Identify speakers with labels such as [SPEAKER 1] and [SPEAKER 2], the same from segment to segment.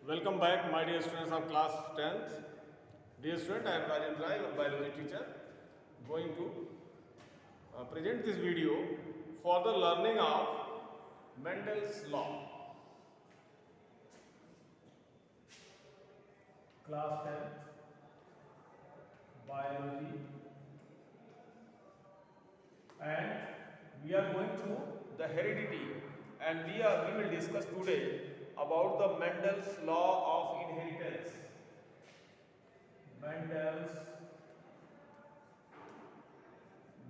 [SPEAKER 1] Welcome back, my dear students of class 10th. Dear student, I am Rajendra, your biology teacher, going to present this video for the learning of Mendel's law. Class 10th, biology, and we are going through the heredity, and we will discuss today about the Mendel's law of inheritance.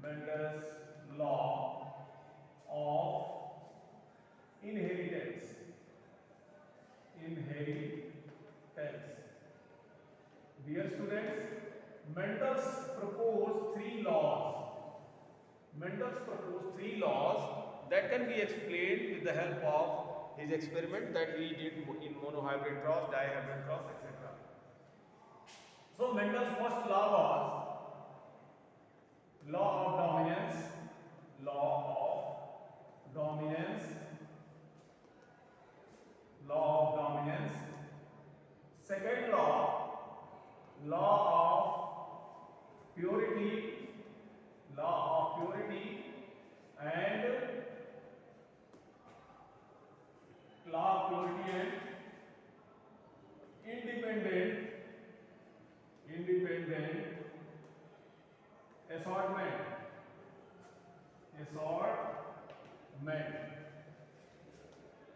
[SPEAKER 1] Mendel's law of inheritance. Dear students, Mendel's proposed three laws. That can be explained with the help of his experiment that he did in monohybrid cross, dihybrid cross, etc. So Mendel's first law was law of dominance. Second law of purity, and independent assortment.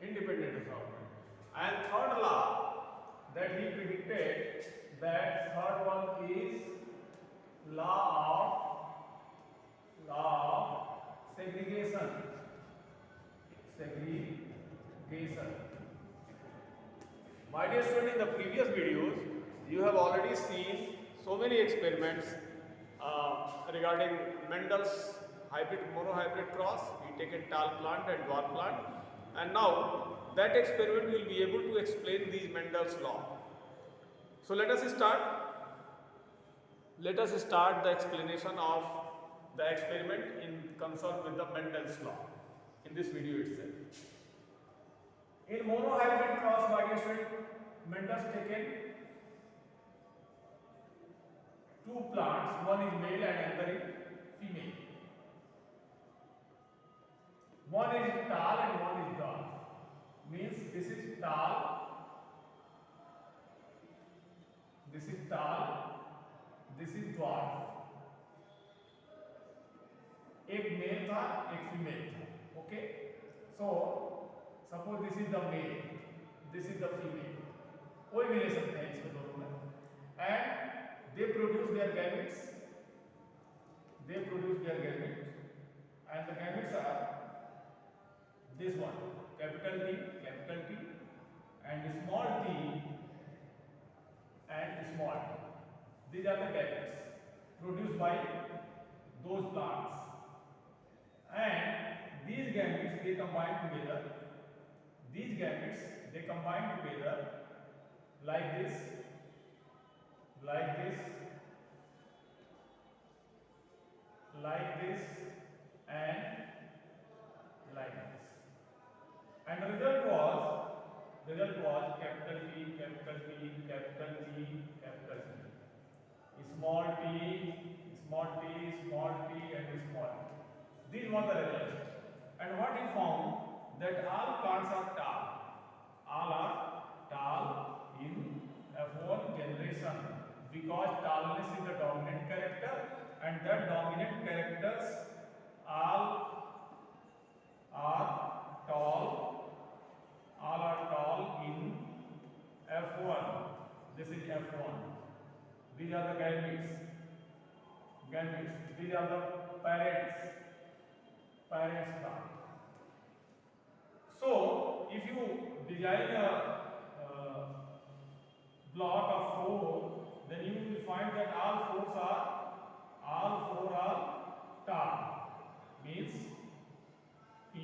[SPEAKER 1] Independent assortment. And third law that he predicted, that third one is law of segregation. My dear student, in the previous videos, you have already seen so many experiments regarding Mendel's monohybrid cross. We taken tall plant and dwarf plant, and now that experiment will be able to explain these Mendel's law. So let us start the explanation of the experiment in concern with the Mendel's law in this video itself. In monohybrid cross, my dear student, Mendel's taken two plants, one is male and another is female. One is tall and one is dwarf. Means this is tall, this is dwarf. एक mail था, एक female था. Okay? So suppose this is the male, this is the female. कोई भी ले सकते हैं इसको दोनों में. And they produce their gametes. And the gametes are this one, capital T, and small t and small t. These are the gametes produced by those plants. And these gametes they combine together. Like this, and like this. And the result was capital T, small t, and small t. These were the results. And what he found, that all plants are tall in F1 generation, because tallness is the dominant character, and that dominant characters all are tall in F1. This is F1. These are the gametes. These are the parents plant. So if you design a block of 4, then you will find that all four are tall. Means T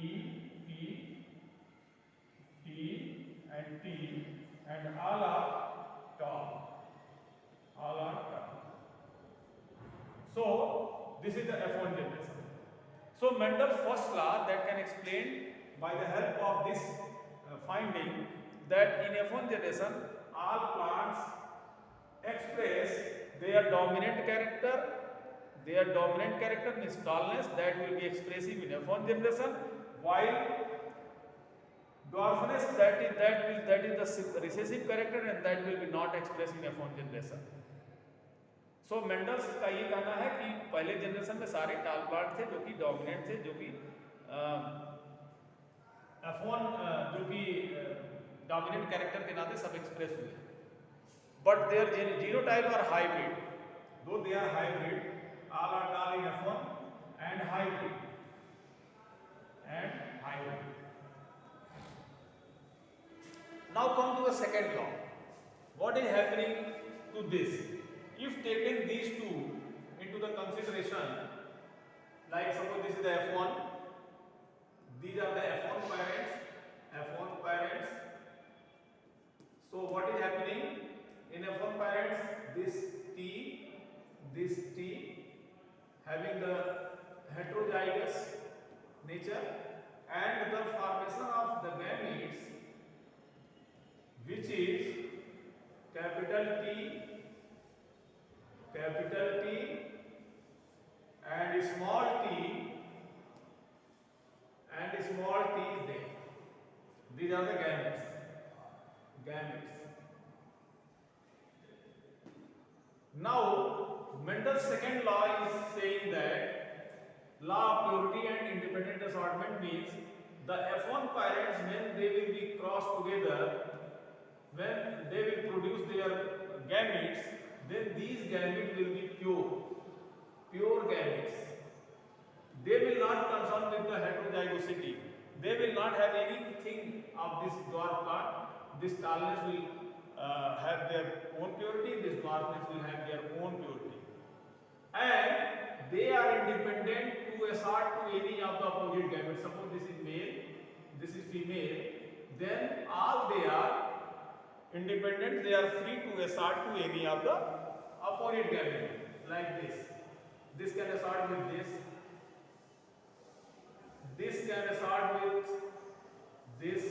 [SPEAKER 1] and T, and all are tall. So this is the F1 generation. So Mendel's first law that can explain by the help of this finding that in F1 generation all plants express their dominant character. Their dominant character means tallness, that will be expressive in F1 generation, while dwarfness, that is the recessive character and that will be not expressed in F1 generation. So Mendel's का ये कहना है कि पहले generation में सारे टाल plant थे जो कि डोमिनेंट थे, जो कि F1 जो कि डोमिनेंट कैरेक्टर के नाते सब एक्सप्रेस हुए, but their genotype are hybrid, though they are hybrid, all are tall in F1 and hybrid. Now come to the second law. What is happening to this? If taken these two into the consideration, like suppose this is the F1, these are the F1 parents. So what is happening in F1 parents? This T having the heterozygous nature and the formation of the gametes, which is capital T and small t is there. These are the gametes. Now Mendel's second law is saying that law of purity and independent assortment means the F1 parents, when they will be crossed together, when they will produce their gametes, then these gametes will be pure gametes. They will not concern with the heterozygosity. They will not have anything of this dwarf plant. This tallness will have their own purity, this dwarfness will have their own purity. And they are independent to assort to any of the opposite gametes. Suppose this is male, this is female, then all they are independent, they are free to assort to any of the opposite gamete, like this. This can assort with this. This can assort with this,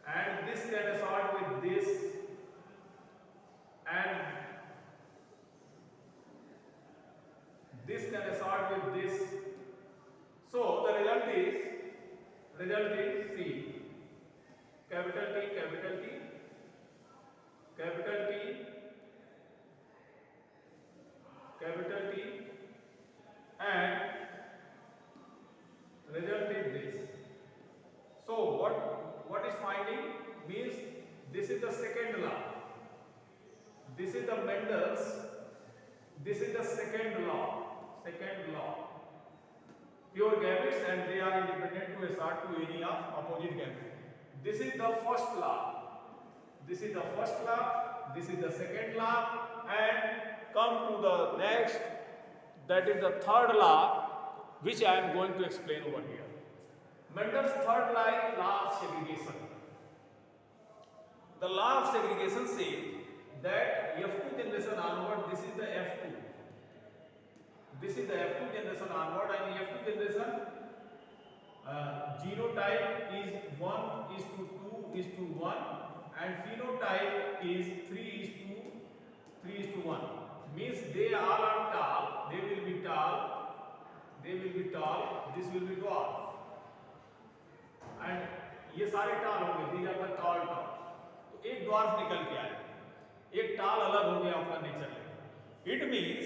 [SPEAKER 1] and this can assort with this, and this can assort with this. So the result is see, capital T, capital T, capital T, capital T, and result is this. So what is finding means this is the second law. This is the Mendel's. This is the second law. Pure gametes and they are independent to assort to any of opposite gametes. This is the first law. This is the first law. This is the second law. And come to the next, that is the third law, which I am going to explain over here. Mendel's third law is law of segregation. The law of segregation says that F2 generation onward, this is the F2. This is the F2 generation onward, and F2 generation genotype is 1:2:1 and phenotype is 3:1. Means they all are tall, they will be tall, this will be dwarf. And ये सारे tall होंगे, these are the tall. तो एक dwarf निकल के आए, एक tall अलग हो गया अपना नेचर में. It means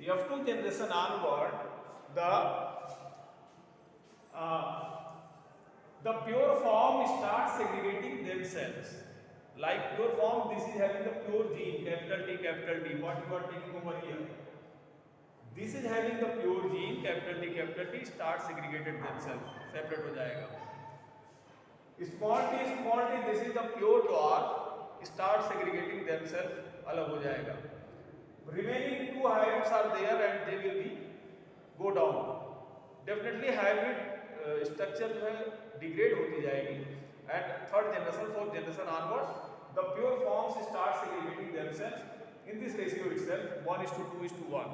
[SPEAKER 1] F2 generation onward, the pure form starts segregating themselves. Like pure form, this is having the pure gene, capital T, what you are taking over here. This is having the pure gene, capital T, start segregated themselves, separate हो जाएगा. Small t, this is the pure dwarf, start segregating themselves, अलग हो जाएगा. Remaining two hybrids are there and they will be go down. Definitely hybrid structure जो है degrade होती जाएगी. And third generation, fourth generation onwards, the pure forms start segregating themselves in this ratio itself, 1:2:1.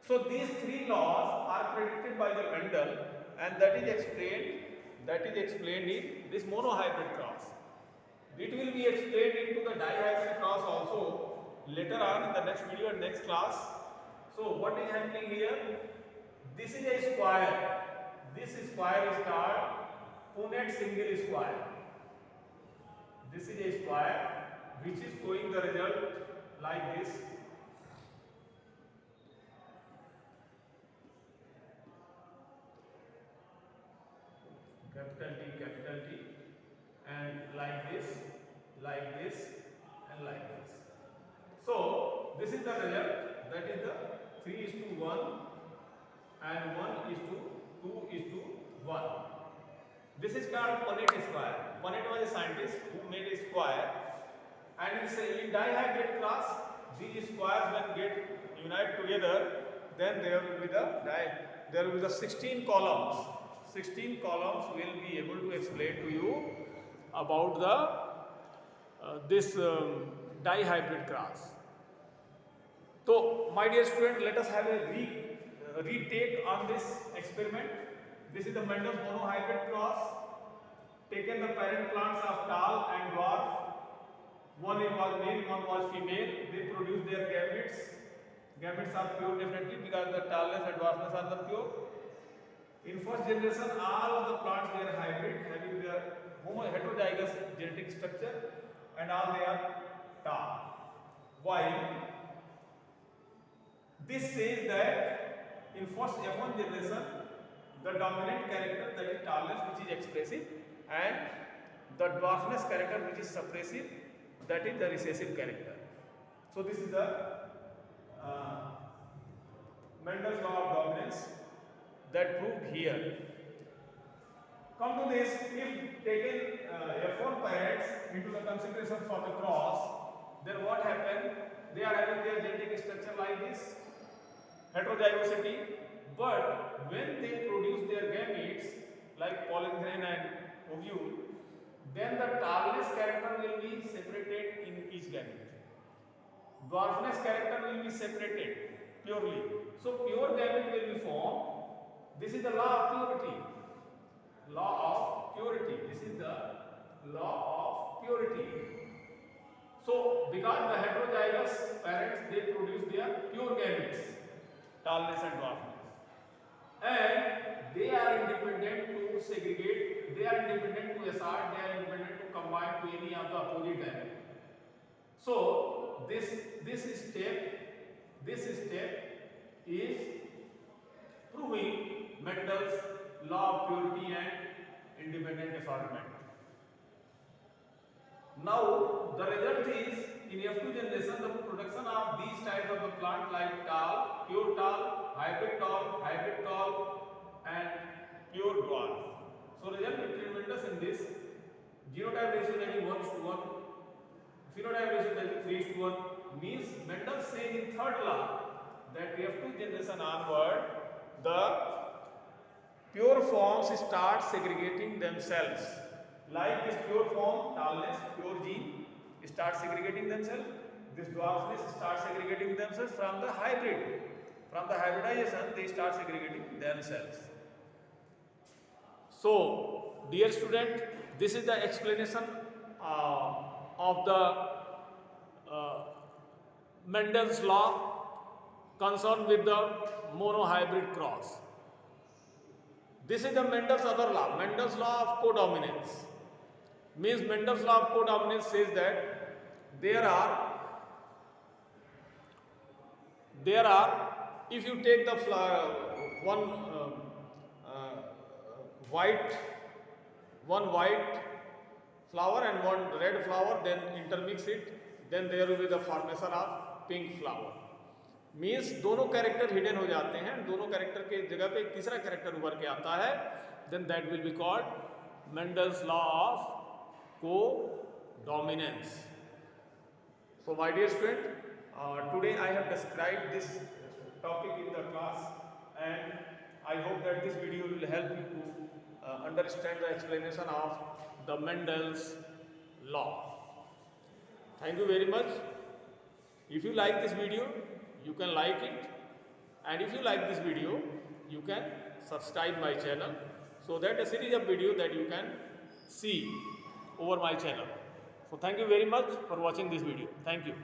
[SPEAKER 1] So these three laws are predicted by the Mendel, and that is explained in this monohybrid cross. later on in the next video and next class. So what is happening here? This is a square. This square is called Punnett single square. This is a square which is showing the result like this. Capital T, and like this, and like this. So this is the result. That is the 3:1 and 1:2:1. This is called Punnett square. Punnett was a scientist who made a square, and in dihybrid class, these squares when get unite together, then there will be the 16 columns. 16 columns will be able to explain to you about the this dihybrid class. So, my dear student, let us have a retake on this experiment. This is the Mendel's monohybrid cross. Taken the parent plants of tall and dwarf. One was male, one was female. They produce their gametes. Gametes are pure definitely because the tallness and dwarfness are the pure. In first generation, all of the plants were hybrid, having their heterozygous genetic structure, and all they are tall. While this says that in first F1 generation, the dominant character, that is tallness, which is expressive, and the dwarfness character, which is suppressive, that is the recessive character. So this is the Mendel's law of dominance that proved here. Come to this, if taken F1 parents into the consideration for the cross, then what happened? They are having their genetic structure like this, heterozygosity, but when they produce their gametes like pollen grain and ovule, then the tallness character will be separated in each gamete. Dwarfness character will be separated purely. So pure gamete will be formed. This is the law of purity. Law of purity. This is the law of purity. So, because the heterozygous parents, they produce their pure gametes, tallness and dwarfness, and they are independent to segregate. They are independent to assort. They are independent to combine to any of the opposite gamete. So, this step is proving Mendel's law of purity and independent assortment. Now, the result is in F2 generation, the production of these types of the plant like tall, pure tall, hybrid tall, and pure dwarf. So, result between Mendel's in this genotype ratio that is 1:1, phenotype ratio that is 3:1, means Mendel says in third law that F2 generation onward, the pure forms start segregating themselves. Like this pure form, tallness, pure gene, start segregating themselves. This dwarfness start segregating themselves from the hybrid. From the hybridization, they start segregating themselves. So, dear student, this is the explanation of the Mendel's law concerned with the monohybrid cross. This is the Mendel's other law, Mendel's law of codominance. Means Mendel's law of codominance says that there are, if you take the one white flower and one red flower, then intermix it, then there will be the formation of pink flower. Means दोनों character hidden हो जाते हैं, दोनों character के जगह पे एक तीसरा कैरेक्टर उभर के आता है, then that will be called Mendel's law of codominance. So my dear student, today I have described this topic in the class, and I hope that this video will help you to understand the explanation of the Mendel's law. Thank you very much. If you like this video, you can like it, and if you like this video, you can subscribe my channel, so that a series of video that you can see over my channel. So thank you very much for watching this video. Thank you.